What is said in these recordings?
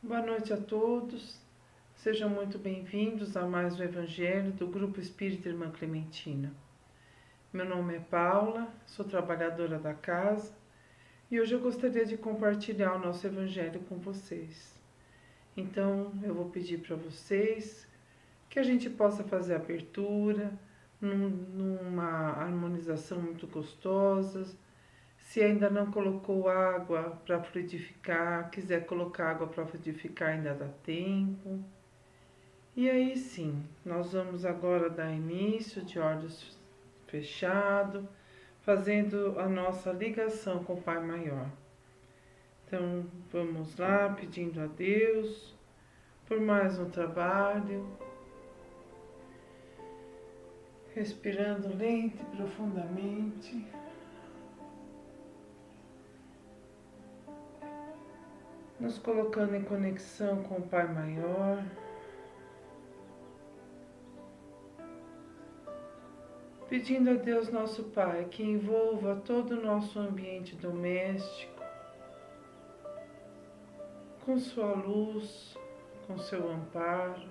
Boa noite a todos, sejam muito bem-vindos a mais um Evangelho do Grupo Espírita Irmã Clementina. Meu nome é Paula, sou trabalhadora da casa e hoje eu gostaria de compartilhar o nosso Evangelho com vocês. Então eu vou pedir para vocês que a gente possa fazer a abertura numa harmonização muito gostosa. Se ainda não colocou água para fluidificar, quiser colocar água para fluidificar, ainda dá tempo. E aí sim, nós vamos agora dar início de olhos fechados, fazendo a nossa ligação com o Pai Maior. Então vamos lá, pedindo a Deus por mais um trabalho, respirando lento e profundamente. Nos colocando em conexão com o Pai Maior. Pedindo a Deus nosso Pai que envolva todo o nosso ambiente doméstico com sua luz, com seu amparo,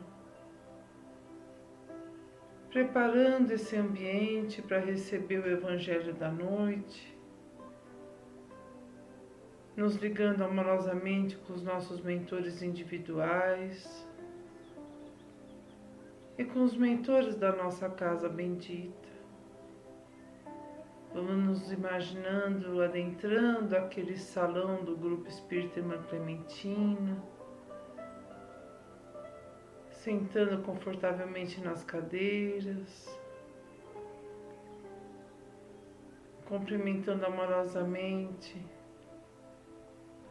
preparando esse ambiente para receber o Evangelho da noite, nos ligando amorosamente com os nossos mentores individuais e com os mentores da nossa casa bendita. Vamos nos imaginando adentrando aquele salão do Grupo Espírita Irmã Clementina, sentando confortavelmente nas cadeiras, cumprimentando amorosamente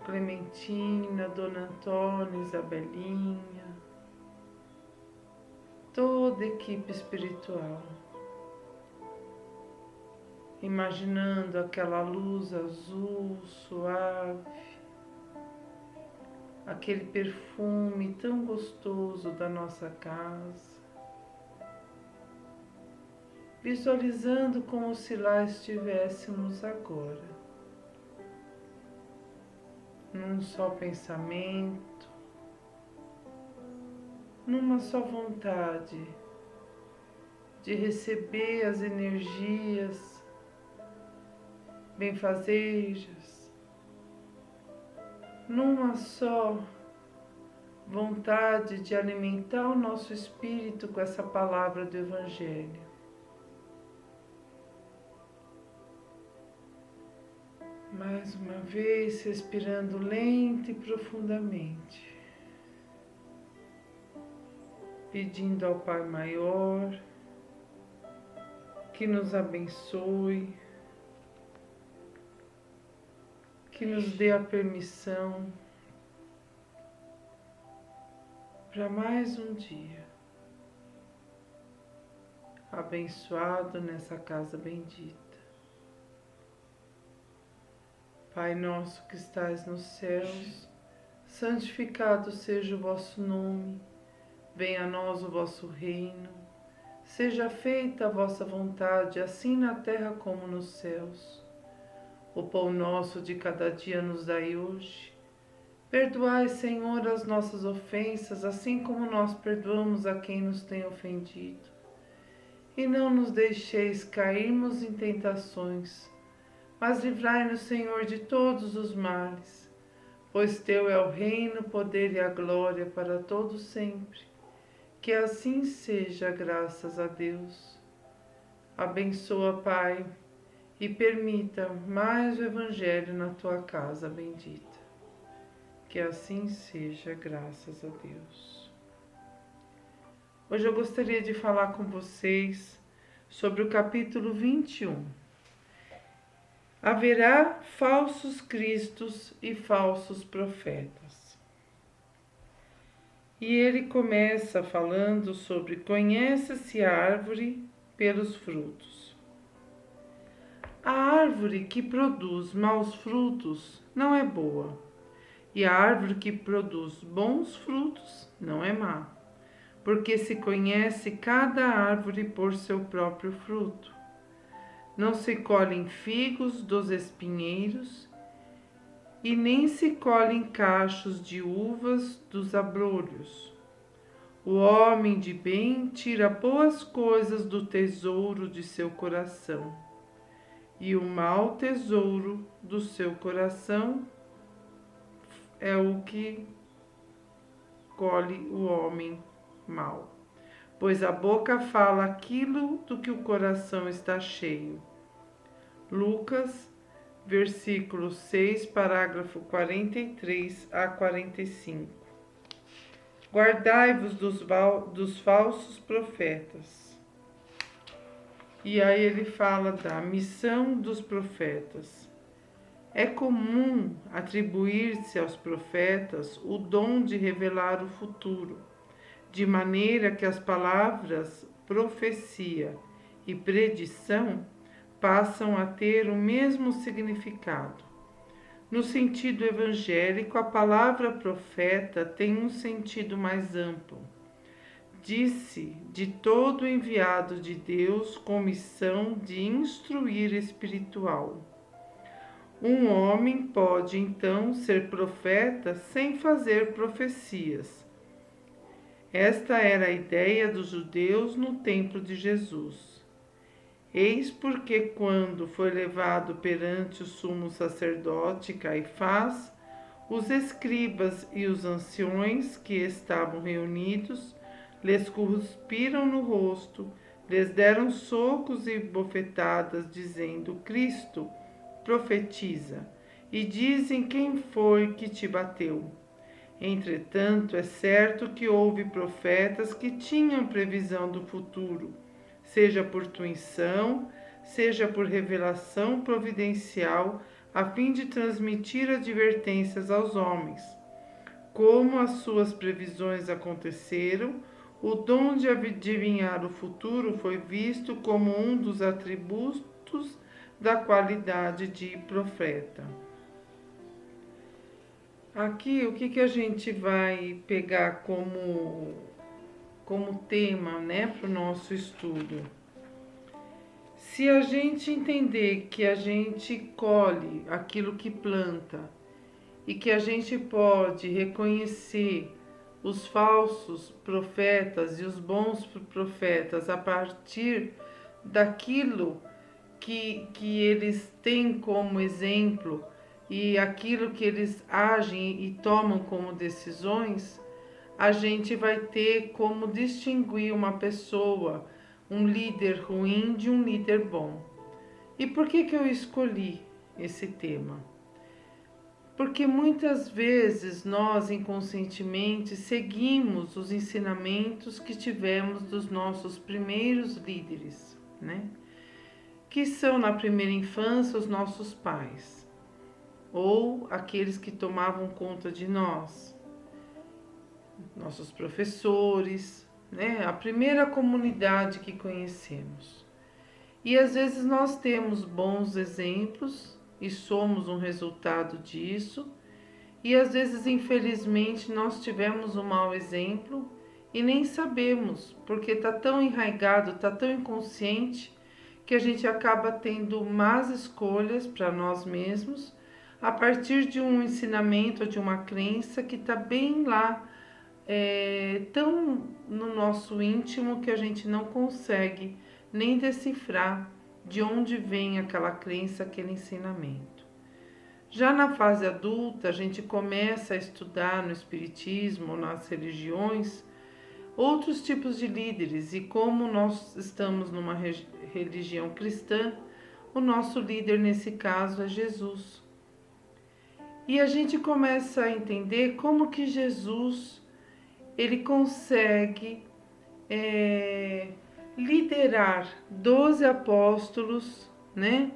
Clementina, Dona Antônia, Isabelinha, toda a equipe espiritual, imaginando aquela luz azul suave, aquele perfume tão gostoso da nossa casa, visualizando como se lá estivéssemos agora, num só pensamento, numa só vontade de receber as energias benfazejas, numa só vontade de alimentar o nosso espírito com essa palavra do Evangelho. Mais uma vez, respirando lento e profundamente, pedindo ao Pai Maior que nos abençoe, que nos dê a permissão para mais um dia abençoado nessa casa bendita. Pai nosso que estais nos céus, santificado seja o vosso nome, venha a nós o vosso reino, seja feita a vossa vontade, assim na terra como nos céus. O pão nosso de cada dia nos dai hoje. Perdoai, Senhor, as nossas ofensas, assim como nós perdoamos a quem nos tem ofendido. E não nos deixeis cairmos em tentações, mas livrai-nos, Senhor, de todos os males, pois Teu é o reino, o poder e a glória para todos sempre. Que assim seja, graças a Deus. Abençoa, Pai, e permita mais o Evangelho na Tua casa bendita. Que assim seja, graças a Deus. Hoje eu gostaria de falar com vocês sobre o capítulo 21. Haverá falsos cristos e falsos profetas. E ele começa falando sobre conhece-se a árvore pelos frutos. A árvore que produz maus frutos não é boa, e a árvore que produz bons frutos não é má, porque se conhece cada árvore por seu próprio fruto. Não se colhem figos dos espinheiros, e nem se colhem cachos de uvas dos abrolhos. O homem de bem tira boas coisas do tesouro de seu coração, e o mau tesouro do seu coração é o que colhe o homem mau. Pois a boca fala aquilo do que o coração está cheio. Lucas, versículo 6, parágrafo 43 a 45. Guardai-vos dos falsos profetas. E aí ele fala da missão dos profetas. É comum atribuir-se aos profetas o dom de revelar o futuro, de maneira que as palavras profecia e predição passam a ter o mesmo significado. No sentido evangélico, a palavra profeta tem um sentido mais amplo. Diz-se de todo enviado de Deus com missão de instruir espiritual. Um homem pode então ser profeta sem fazer profecias. Esta era a ideia dos judeus no templo de Jesus. Eis porque, quando foi levado perante o sumo sacerdote Caifás, os escribas e os anciões que estavam reunidos lhes cuspiram no rosto, lhes deram socos e bofetadas, dizendo: Cristo, profetiza, e dizem quem foi que te bateu. Entretanto, é certo que houve profetas que tinham previsão do futuro, seja por intuição, seja por revelação providencial, a fim de transmitir advertências aos homens. Como as suas previsões aconteceram, o dom de adivinhar o futuro foi visto como um dos atributos da qualidade de profeta. Aqui, o que a gente vai pegar como tema, né, para o nosso estudo? Se a gente entender que a gente colhe aquilo que planta e que a gente pode reconhecer os falsos profetas e os bons profetas a partir daquilo que eles têm como exemplo e aquilo que eles agem e tomam como decisões, a gente vai ter como distinguir uma pessoa, um líder ruim de um líder bom. E por que eu escolhi esse tema? Porque muitas vezes nós inconscientemente seguimos os ensinamentos que tivemos dos nossos primeiros líderes, né? Que são na primeira infância os nossos pais, ou aqueles que tomavam conta de nós, nossos professores, né? A primeira comunidade que conhecemos. E às vezes nós temos bons exemplos e somos um resultado disso, e às vezes, infelizmente, nós tivemos um mau exemplo e nem sabemos, porque está tão enraizado, está tão inconsciente, que a gente acaba tendo más escolhas para nós mesmos a partir de um ensinamento, de uma crença que está bem lá, tão no nosso íntimo que a gente não consegue nem decifrar de onde vem aquela crença, aquele ensinamento. Já na fase adulta, a gente começa a estudar no espiritismo, nas religiões, outros tipos de líderes, e como nós estamos numa religião cristã, o nosso líder nesse caso é Jesus. E a gente começa a entender como que Jesus ele consegue liderar 12 apóstolos, né?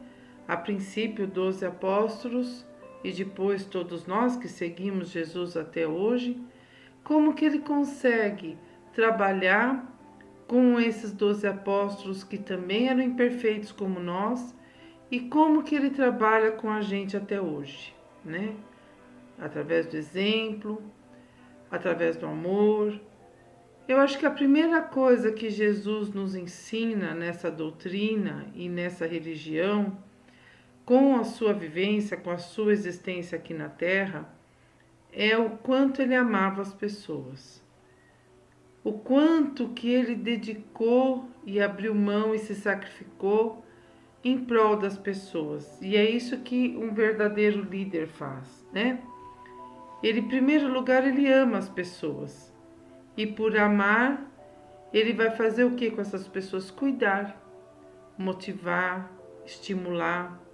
A princípio 12 apóstolos e depois todos nós que seguimos Jesus até hoje, como que ele consegue trabalhar com esses 12 apóstolos que também eram imperfeitos como nós e como que ele trabalha com a gente até hoje, né? Através do exemplo, através do amor. Eu acho que a primeira coisa que Jesus nos ensina nessa doutrina e nessa religião, com a sua vivência, com a sua existência aqui na Terra, é o quanto ele amava as pessoas. O quanto que ele dedicou e abriu mão e se sacrificou em prol das pessoas. E é isso que um verdadeiro líder faz, né? Ele, em primeiro lugar, ele ama as pessoas. E por amar, ele vai fazer o que com essas pessoas? Cuidar, motivar, estimular.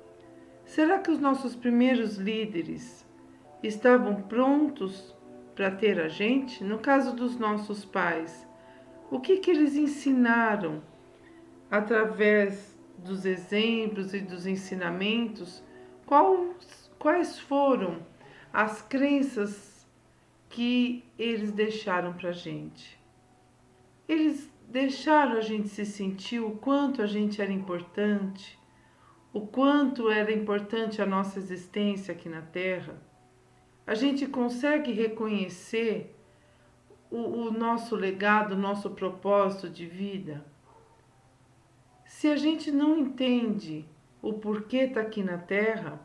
Será que os nossos primeiros líderes estavam prontos para ter a gente? No caso dos nossos pais, o que eles ensinaram através dos exemplos e dos ensinamentos? Quais foram as crenças que eles deixaram para a gente? Eles deixaram a gente se sentir o quanto a gente era importante, o quanto era importante a nossa existência aqui na Terra. A gente consegue reconhecer o nosso legado, o nosso propósito de vida? Se a gente não entende o porquê está aqui na Terra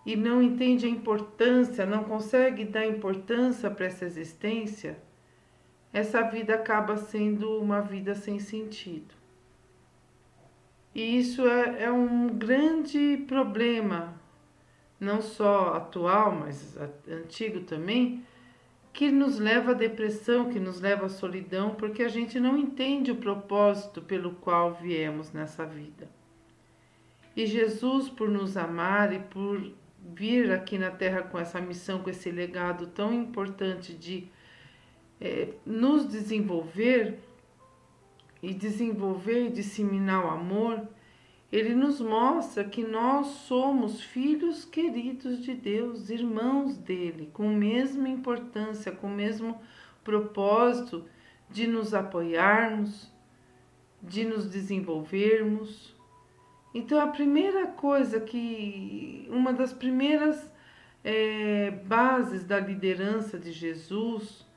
e não entende a importância, não consegue dar importância para essa existência, essa vida acaba sendo uma vida sem sentido. E isso é um grande problema, não só atual, mas antigo também, que nos leva à depressão, que nos leva à solidão, porque a gente não entende o propósito pelo qual viemos nessa vida. E Jesus, por nos amar e por vir aqui na Terra com essa missão, com esse legado tão importante de nos desenvolver e disseminar o amor, ele nos mostra que nós somos filhos queridos de Deus, irmãos dele, com a mesma importância, com o mesmo propósito de nos apoiarmos, de nos desenvolvermos. Então, a primeira coisa uma das primeiras bases da liderança de Jesus,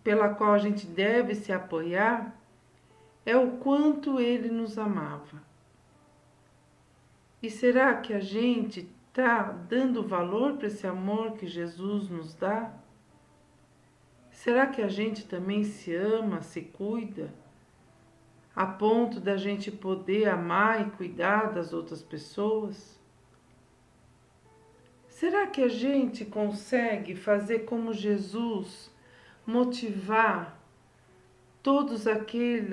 pela qual a gente deve se apoiar, é o quanto ele nos amava. E será que a gente está dando valor para esse amor que Jesus nos dá? Será que a gente também se ama, se cuida, a ponto da gente poder amar e cuidar das outras pessoas? Será que a gente consegue fazer como Jesus, motivar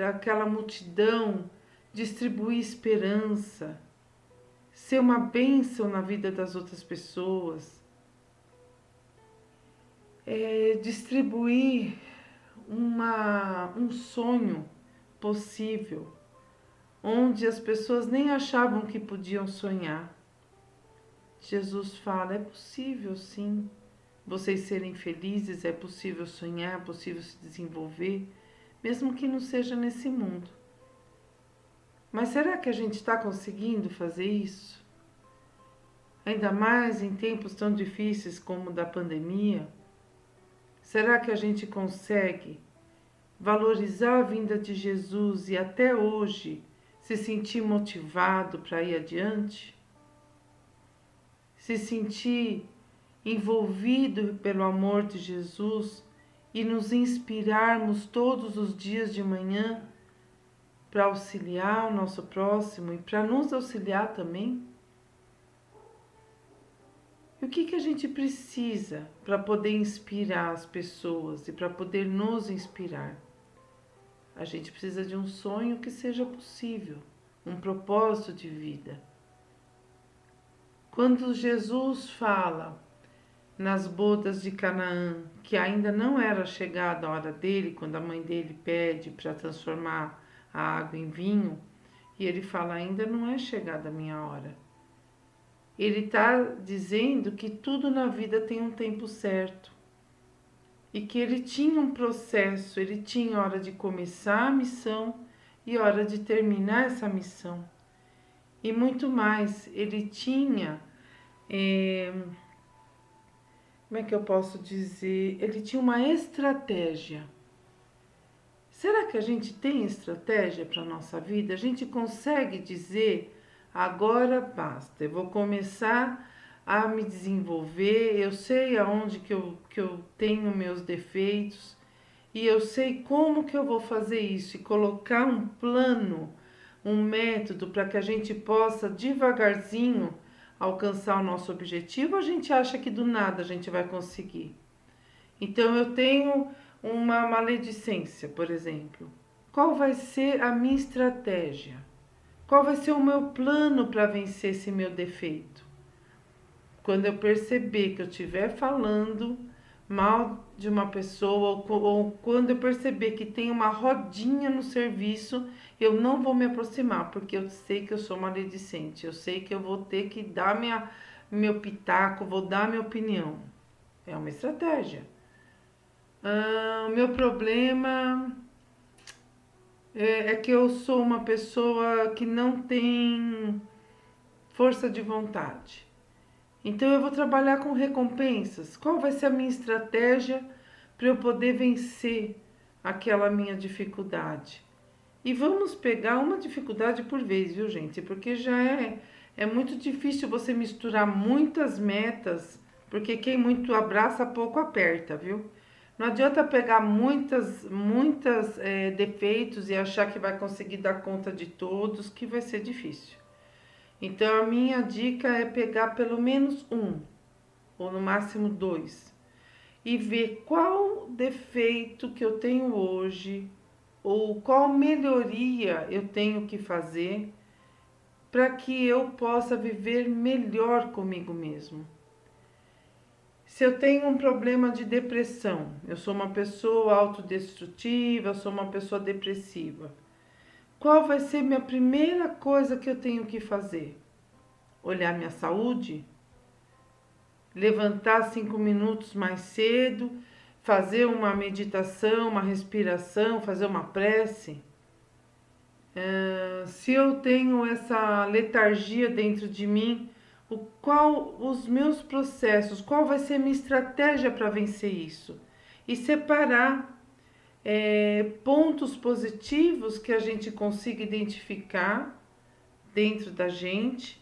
aquela multidão, distribuir esperança, ser uma bênção na vida das outras pessoas, distribuir um sonho possível, onde as pessoas nem achavam que podiam sonhar. Jesus fala, é possível sim, vocês serem felizes, é possível sonhar, é possível se desenvolver, mesmo que não seja nesse mundo. Mas será que a gente está conseguindo fazer isso? Ainda mais em tempos tão difíceis como o da pandemia? Será que a gente consegue valorizar a vinda de Jesus e até hoje se sentir motivado para ir adiante? Se sentir envolvido pelo amor de Jesus e nos inspirarmos todos os dias de manhã para auxiliar o nosso próximo e para nos auxiliar também? E o que a gente precisa para poder inspirar as pessoas e para poder nos inspirar? A gente precisa de um sonho que seja possível, um propósito de vida. Quando Jesus fala nas bodas de Canaã, que ainda não era chegada a hora dele, quando a mãe dele pede para transformar a água em vinho, e ele fala, ainda não é chegada a minha hora. Ele está dizendo que tudo na vida tem um tempo certo. E que ele tinha um processo, ele tinha hora de começar a missão e hora de terminar essa missão. E muito mais, ele tinha, como é que eu posso dizer? Ele tinha uma estratégia. Será que a gente tem estratégia para a nossa vida? A gente consegue dizer agora basta, eu vou começar a me desenvolver, eu sei aonde que eu tenho meus defeitos e eu sei como que eu vou fazer isso e colocar um plano, um método para que a gente possa devagarzinho alcançar o nosso objetivo. A gente acha que do nada a gente vai conseguir. Então eu tenho uma maledicência, por exemplo. Qual vai ser a minha estratégia? Qual vai ser o meu plano para vencer esse meu defeito? Quando eu perceber que eu estiver falando mal de uma pessoa ou quando eu perceber que tem uma rodinha no serviço, eu não vou me aproximar, porque eu sei que eu sou maledicente, eu sei que eu vou ter que dar meu pitaco, vou dar minha opinião. É uma estratégia. Meu problema é que eu sou uma pessoa que não tem força de vontade. Então eu vou trabalhar com recompensas. Qual vai ser a minha estratégia para eu poder vencer aquela minha dificuldade? E vamos pegar uma dificuldade por vez, viu, gente? Porque é muito difícil você misturar muitas metas, porque quem muito abraça, pouco aperta, viu? Não adianta pegar muitas defeitos e achar que vai conseguir dar conta de todos, que vai ser difícil. Então a minha dica é pegar pelo menos um, ou no máximo dois, e ver qual defeito que eu tenho hoje, ou qual melhoria eu tenho que fazer para que eu possa viver melhor comigo mesmo. Se eu tenho um problema de depressão, eu sou uma pessoa autodestrutiva, eu sou uma pessoa depressiva. Qual vai ser minha primeira coisa que eu tenho que fazer? Olhar minha saúde? Levantar 5 minutos mais cedo, fazer uma meditação, uma respiração, fazer uma prece? Se eu tenho essa letargia dentro de mim, qual os meus processos, qual vai ser a minha estratégia para vencer isso? E separar pontos positivos que a gente consiga identificar dentro da gente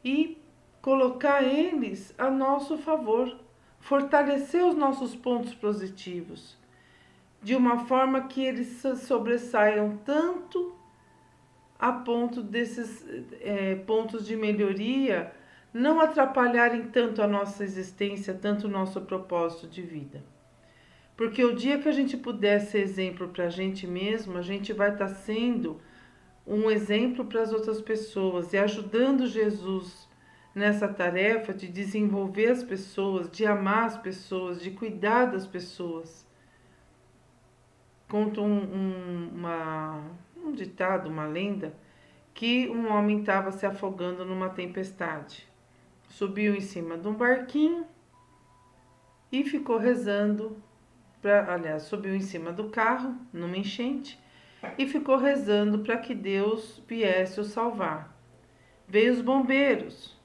e colocar eles a nosso favor, fortalecer os nossos pontos positivos, de uma forma que eles sobressaiam tanto a ponto desses pontos de melhoria não atrapalharem tanto a nossa existência, tanto o nosso propósito de vida. Porque o dia que a gente puder ser exemplo para a gente mesmo, a gente vai estar sendo um exemplo para as outras pessoas e ajudando Jesus nessa tarefa de desenvolver as pessoas, de amar as pessoas, de cuidar das pessoas. Conta um ditado, uma lenda, que um homem estava se afogando numa tempestade. Subiu em cima de um barquinho e ficou rezando, subiu em cima do carro, numa enchente, e ficou rezando para que Deus viesse o salvar. Veio os bombeiros,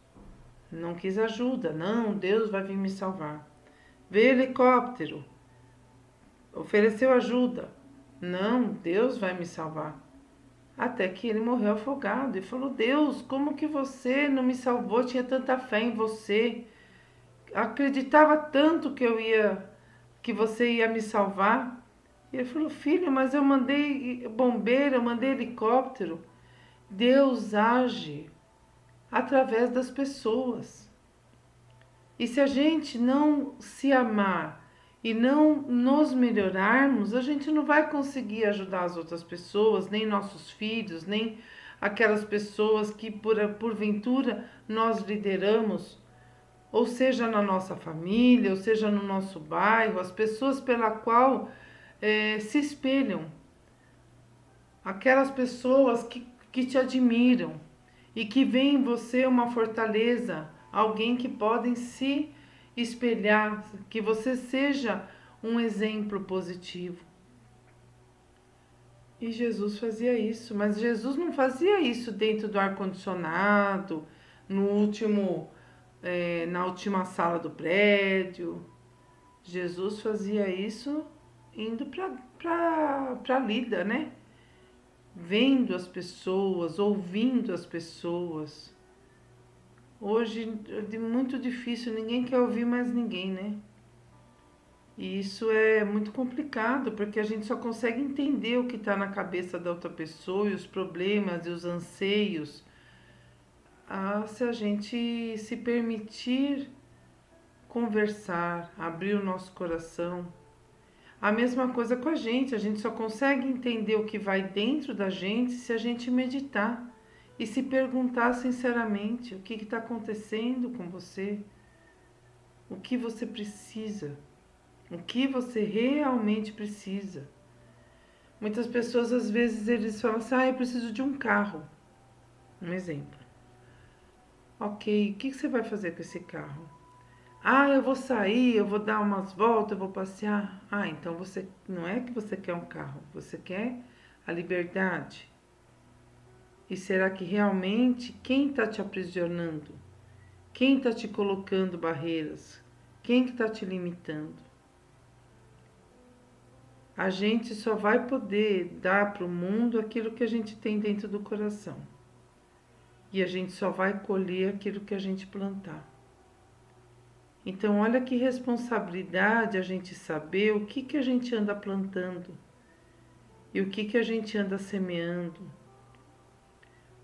não quis ajuda, não, Deus vai vir me salvar. Veio o helicóptero, ofereceu ajuda, não, Deus vai me salvar. Até que ele morreu afogado e falou: Deus, como que você não me salvou? Tinha tanta fé em você, acreditava tanto que você ia me salvar. E ele falou: filho, mas eu mandei bombeiro, eu mandei helicóptero. Deus age através das pessoas. E se a gente não se amar e não nos melhorarmos, a gente não vai conseguir ajudar as outras pessoas, nem nossos filhos, nem aquelas pessoas que porventura nós lideramos, ou seja na nossa família, ou seja no nosso bairro, as pessoas pela qual se espelham, aquelas pessoas que te admiram e que veem em você uma fortaleza, alguém que podem se espelhar, que você seja um exemplo positivo. E Jesus fazia isso, mas Jesus não fazia isso dentro do ar-condicionado, na última sala do prédio. Jesus fazia isso indo para a lida, né? vendo as pessoas, ouvindo as pessoas. Hoje é muito difícil, ninguém quer ouvir mais ninguém, né? E isso é muito complicado, porque a gente só consegue entender o que está na cabeça da outra pessoa e os problemas e os anseios, se a gente se permitir conversar, abrir o nosso coração. A mesma coisa com a gente só consegue entender o que vai dentro da gente se a gente meditar e se perguntar sinceramente o que está acontecendo com você, o que você precisa, o que você realmente precisa. Muitas pessoas às vezes eles falam assim, eu preciso de um carro, um exemplo. Ok, o que você vai fazer com esse carro? Eu vou sair, eu vou dar umas voltas, eu vou passear. Então você não é que você quer um carro, você quer a liberdade. E será que realmente quem está te aprisionando? Quem está te colocando barreiras? Quem que está te limitando? A gente só vai poder dar para o mundo aquilo que a gente tem dentro do coração. E a gente só vai colher aquilo que a gente plantar. Então, olha que responsabilidade a gente saber o que a gente anda plantando e o que a gente anda semeando,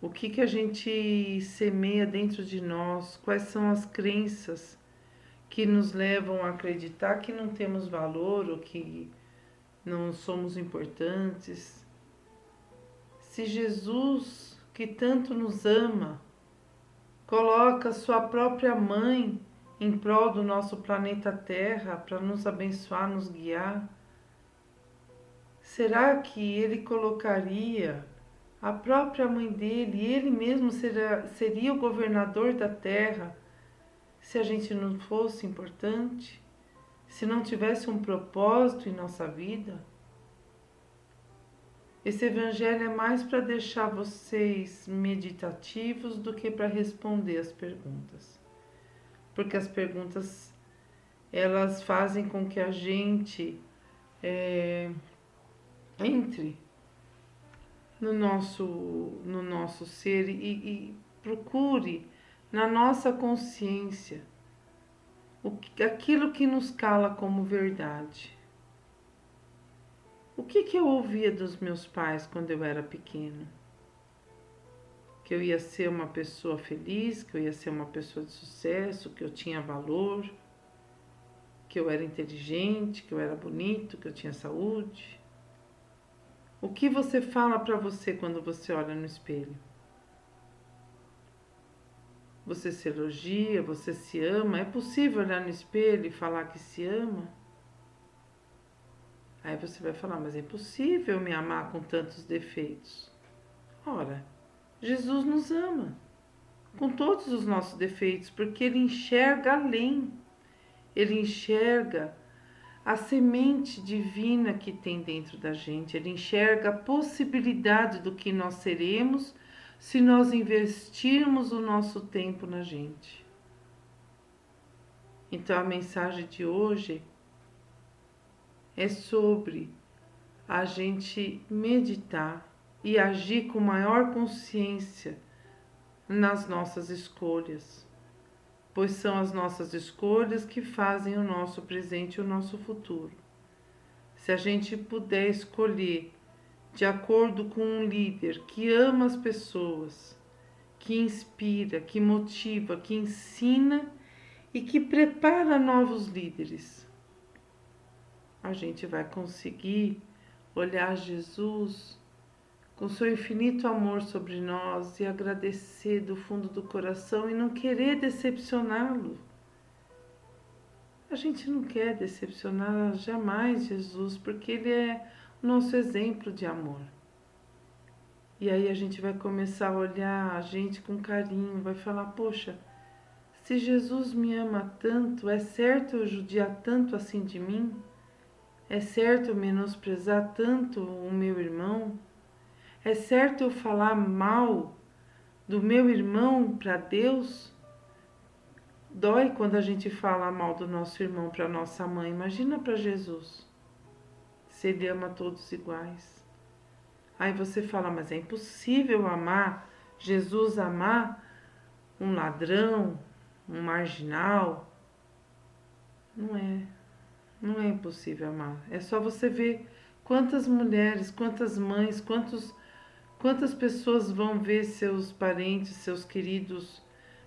o que a gente semeia dentro de nós, quais são as crenças que nos levam a acreditar que não temos valor ou que não somos importantes. Se Jesus, que tanto nos ama, coloca sua própria mãe em prol do nosso planeta Terra para nos abençoar, nos guiar, será que ele colocaria a própria mãe dele, ele mesmo seria o governador da Terra se a gente não fosse importante? Se não tivesse um propósito em nossa vida? Esse evangelho é mais para deixar vocês meditativos do que para responder as perguntas. Porque as perguntas, elas fazem com que a gente entre no nosso ser e procure na nossa consciência aquilo que nos cala como verdade. O que eu ouvia dos meus pais quando eu era pequeno? Que eu ia ser uma pessoa feliz, que eu ia ser uma pessoa de sucesso, que eu tinha valor, que eu era inteligente, que eu era bonito, que eu tinha saúde. O que você fala para você quando você olha no espelho? Você se elogia, você se ama? É possível olhar no espelho e falar que se ama? Aí você vai falar, mas é impossível me amar com tantos defeitos. Ora, Jesus nos ama com todos os nossos defeitos, porque Ele enxerga além. Ele enxerga a semente divina que tem dentro da gente. Ele enxerga a possibilidade do que nós seremos se nós investirmos o nosso tempo na gente. Então a mensagem de hoje é sobre a gente meditar e agir com maior consciência nas nossas escolhas, pois são as nossas escolhas que fazem o nosso presente e o nosso futuro. Se a gente puder escolher de acordo com um líder que ama as pessoas, que inspira, que motiva, que ensina e que prepara novos líderes, a gente vai conseguir olhar Jesus com seu infinito amor sobre nós e agradecer do fundo do coração e não querer decepcioná-lo. A gente não quer decepcionar jamais Jesus, porque Ele é o nosso exemplo de amor. E aí a gente vai começar a olhar a gente com carinho, vai falar, poxa, se Jesus me ama tanto, é certo eu judiar tanto assim de mim? É certo eu menosprezar tanto o meu irmão? É certo eu falar mal do meu irmão para Deus? Dói quando a gente fala mal do nosso irmão para nossa mãe. Imagina para Jesus, se Ele ama todos iguais. Aí você fala, mas é impossível amar, Jesus amar um ladrão, um marginal. Não é impossível amar. É só você ver quantas mulheres, quantas mães, quantas pessoas vão ver seus parentes, seus queridos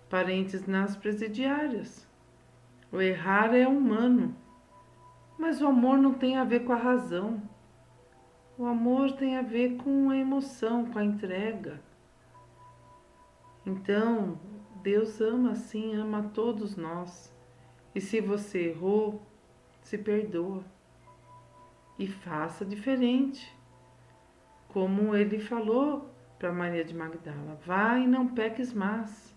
parentes nas presidiárias. O errar é humano, mas o amor não tem a ver com a razão. O amor tem a ver com a emoção, com a entrega. Então, Deus ama sim, ama a todos nós. E se você errou, se perdoa e faça diferente. Como ele falou para Maria de Magdala, vá e não peques mais.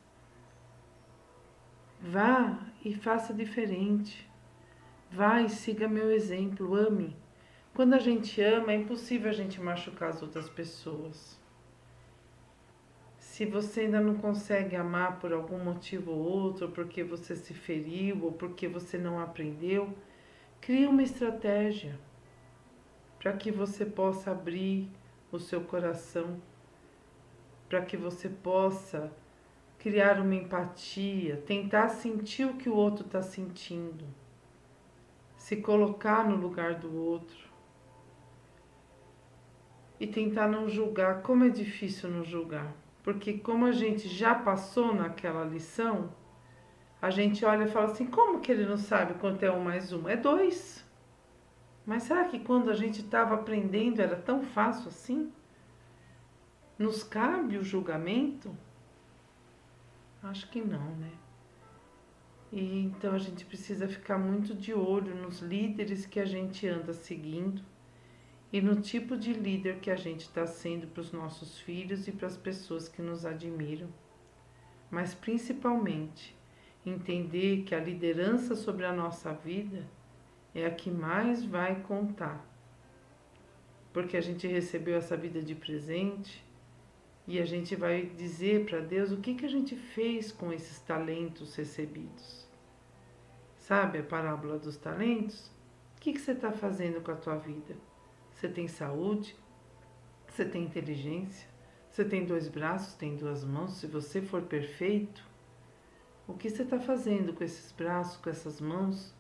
Vá e faça diferente. Vá e siga meu exemplo, ame. Quando a gente ama, é impossível a gente machucar as outras pessoas. Se você ainda não consegue amar por algum motivo ou outro, ou porque você se feriu, ou porque você não aprendeu, crie uma estratégia para que você possa abrir o seu coração, para que você possa criar uma empatia, tentar sentir o que o outro está sentindo, se colocar no lugar do outro e tentar não julgar. Como é difícil não julgar, porque como a gente já passou naquela lição, a gente olha e fala assim, como que ele não sabe quanto é 1 mais 1? É 2. Mas será que quando a gente estava aprendendo era tão fácil assim? Nos cabe o julgamento? Acho que não, né? E então a gente precisa ficar muito de olho nos líderes que a gente anda seguindo e no tipo de líder que a gente está sendo para os nossos filhos e para as pessoas que nos admiram. Mas principalmente entender que a liderança sobre a nossa vida é a que mais vai contar. Porque a gente recebeu essa vida de presente e a gente vai dizer para Deus o que a gente fez com esses talentos recebidos. Sabe a parábola dos talentos? O que você está fazendo com a tua vida? Você tem saúde? Você tem inteligência? Você tem 2 braços, tem 2 mãos? Se você for perfeito, o que você está fazendo com esses braços, com essas mãos?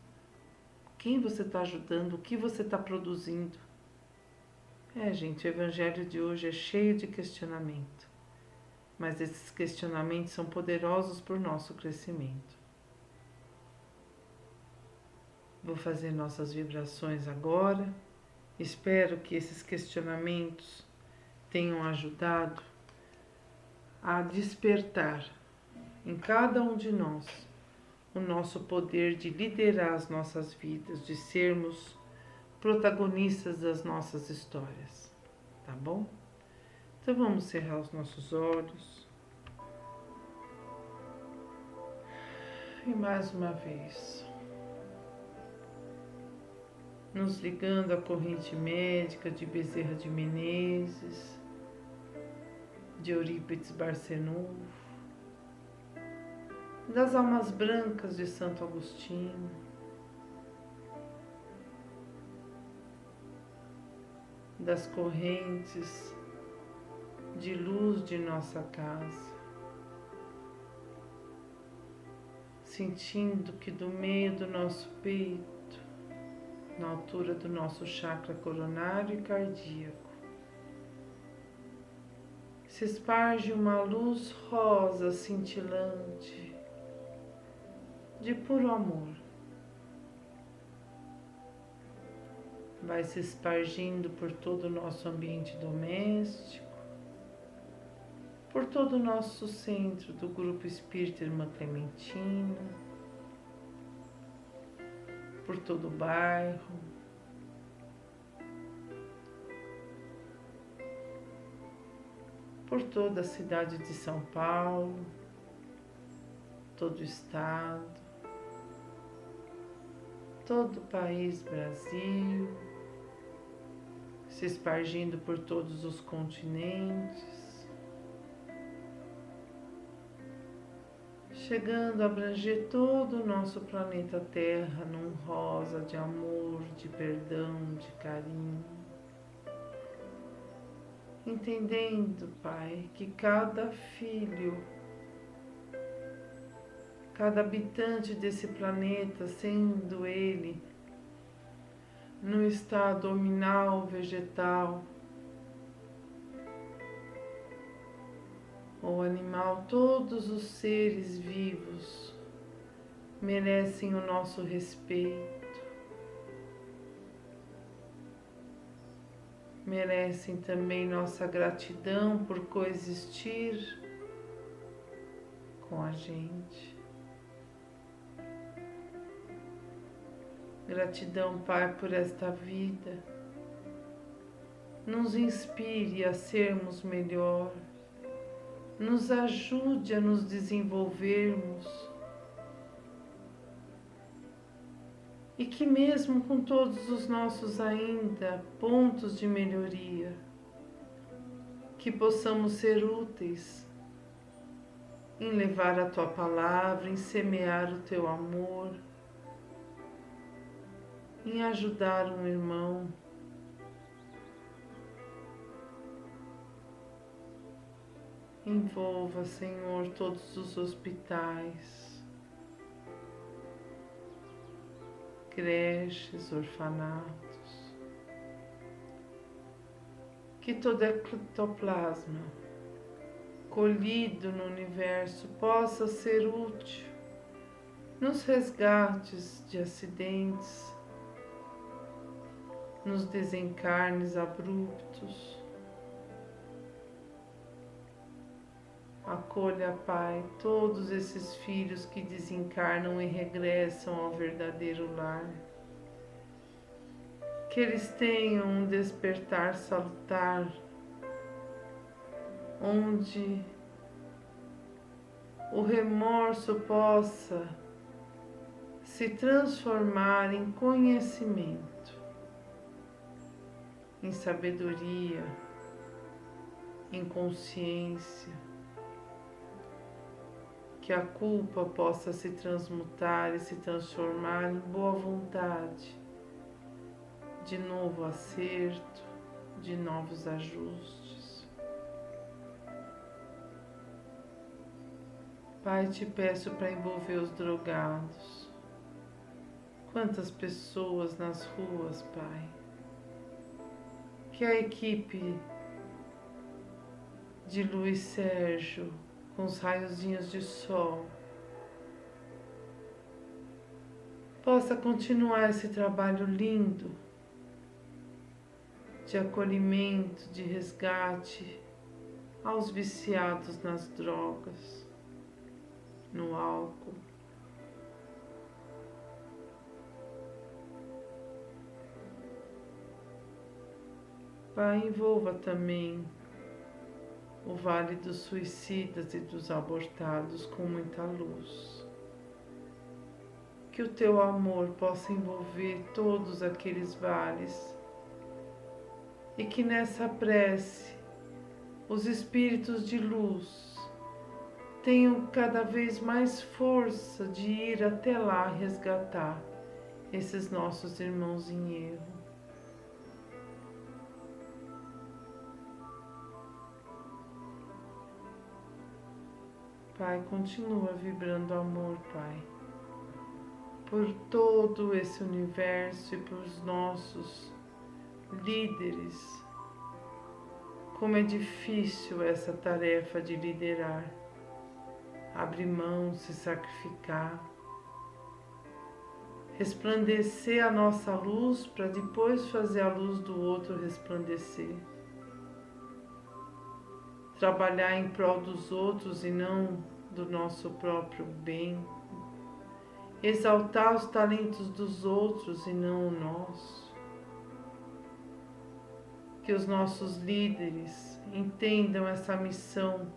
Quem você está ajudando? O que você está produzindo? Gente, o evangelho de hoje é cheio de questionamento, mas esses questionamentos são poderosos para o nosso crescimento. Vou fazer nossas vibrações agora. Espero que esses questionamentos tenham ajudado a despertar em cada um de nós o nosso poder de liderar as nossas vidas, de sermos protagonistas das nossas histórias, tá bom? Então vamos cerrar os nossos olhos. E mais uma vez, nos ligando à corrente médica de Bezerra de Menezes, de Eurípides Barçanufo, das almas brancas de Santo Agostinho, das correntes de luz de nossa casa, sentindo que do meio do nosso peito, na altura do nosso chakra coronário e cardíaco, se esparge uma luz rosa cintilante de puro amor. Vai se espargindo por todo o nosso ambiente doméstico, por todo o nosso centro do Grupo Espírita Irmã Clementina, por todo o bairro, por toda a cidade de São Paulo, todo o estado, todo o país Brasil, se espargindo por todos os continentes, chegando a abranger todo o nosso planeta Terra num rosa de amor, de perdão, de carinho. entendendo, Pai, que cada filho, cada habitante desse planeta, sendo ele no estado hormonal, vegetal ou animal, todos os seres vivos merecem o nosso respeito, merecem também nossa gratidão por coexistir com a gente. Gratidão, Pai, por esta vida. Nos inspire a sermos melhor, nos ajude a nos desenvolvermos e que mesmo com todos os nossos ainda pontos de melhoria, que possamos ser úteis em levar a Tua palavra, em semear o Teu amor, em ajudar um irmão. Envolva, Senhor, todos os hospitais, creches, orfanatos, que todo ectoplasma colhido no universo possa ser útil nos resgates de acidentes, nos desencarnes abruptos. Acolha, Pai, todos esses filhos que desencarnam e regressam ao verdadeiro lar. Que eles tenham um despertar salutar, onde o remorso possa se transformar em conhecimento, em sabedoria, em consciência, que a culpa possa se transmutar e se transformar em boa vontade, de novo acerto, de novos ajustes. Pai, te peço para envolver os drogados. Quantas pessoas nas ruas, Pai. Que a equipe de Luiz Sérgio, com os raiozinhos de sol, possa continuar esse trabalho lindo de acolhimento, de resgate aos viciados nas drogas, no álcool. Pai, envolva também o Vale dos Suicidas e dos Abortados com muita luz. Que o Teu amor possa envolver todos aqueles vales e que nessa prece os espíritos de luz tenham cada vez mais força de ir até lá resgatar esses nossos irmãos em erro. Pai, continua vibrando amor, Pai, por todo esse universo e por nossos líderes. Como é difícil essa tarefa de liderar, abrir mão, se sacrificar, resplandecer a nossa luz para depois fazer a luz do outro resplandecer. Trabalhar em prol dos outros e não do nosso próprio bem. Exaltar os talentos dos outros e não o nosso. Que os nossos líderes entendam essa missão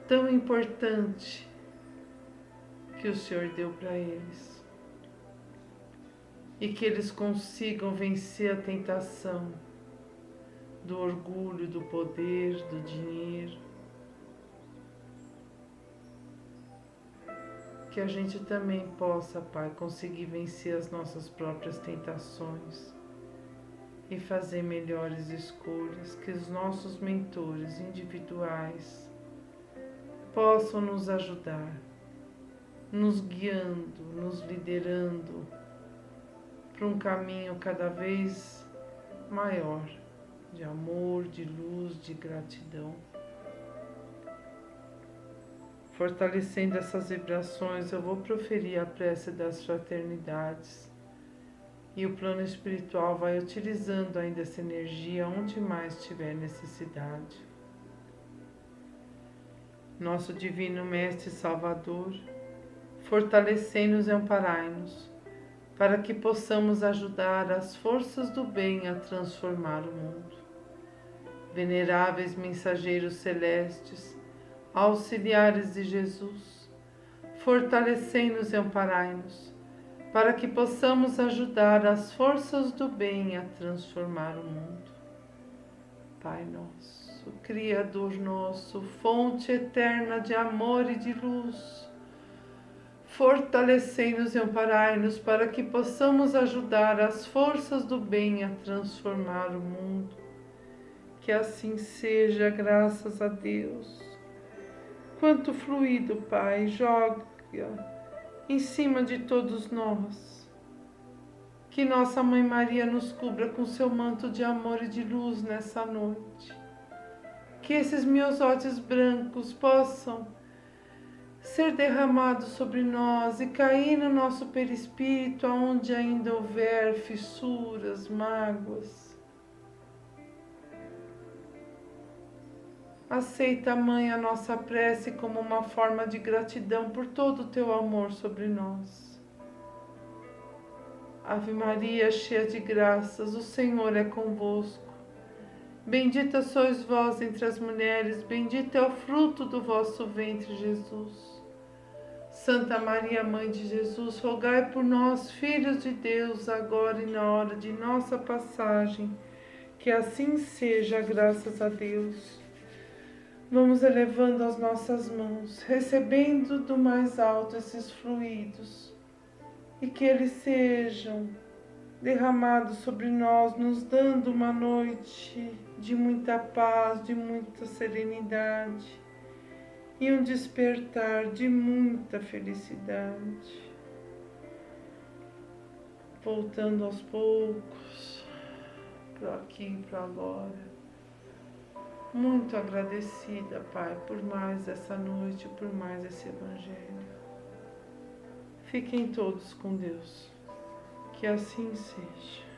tão importante que o Senhor deu para eles. E que eles consigam vencer a tentação do orgulho, do poder, do dinheiro. Que a gente também possa, Pai, conseguir vencer as nossas próprias tentações e fazer melhores escolhas, que os nossos mentores individuais possam nos ajudar, nos guiando, nos liderando para um caminho cada vez maior de amor, de luz, de gratidão. Fortalecendo essas vibrações, eu vou proferir a prece das fraternidades e o plano espiritual vai utilizando ainda essa energia onde mais tiver necessidade. Nosso Divino Mestre Salvador, fortalecei-nos e amparai-nos, para que possamos ajudar as forças do bem a transformar o mundo. Veneráveis mensageiros celestes, auxiliares de Jesus, fortalecei-nos e amparai-nos, para que possamos ajudar as forças do bem a transformar o mundo. Pai nosso, Criador nosso, fonte eterna de amor e de luz, fortalecei-nos e amparai-nos para que possamos ajudar as forças do bem a transformar o mundo. Que assim seja, graças a Deus. Quanto fluido, Pai, joga em cima de todos nós. Que nossa Mãe Maria nos cubra com seu manto de amor e de luz nessa noite. Que esses miosotes brancos possam ser derramados sobre nós e cair no nosso perispírito, aonde ainda houver fissuras, mágoas. Aceita, Mãe, a nossa prece como uma forma de gratidão por todo o teu amor sobre nós. Ave Maria, cheia de graças, o Senhor é convosco. Bendita sois vós entre as mulheres, bendito é o fruto do vosso ventre, Jesus. Santa Maria, Mãe de Jesus, rogai por nós, filhos de Deus, agora e na hora de nossa passagem. Que assim seja, graças a Deus. Vamos elevando as nossas mãos, recebendo do mais alto esses fluidos, e que eles sejam derramados sobre nós, nos dando uma noite de muita paz, de muita serenidade e um despertar de muita felicidade. Voltando aos poucos, para aqui e para agora. Muito agradecida, Pai, por mais essa noite, por mais esse Evangelho. Fiquem todos com Deus. Que assim seja.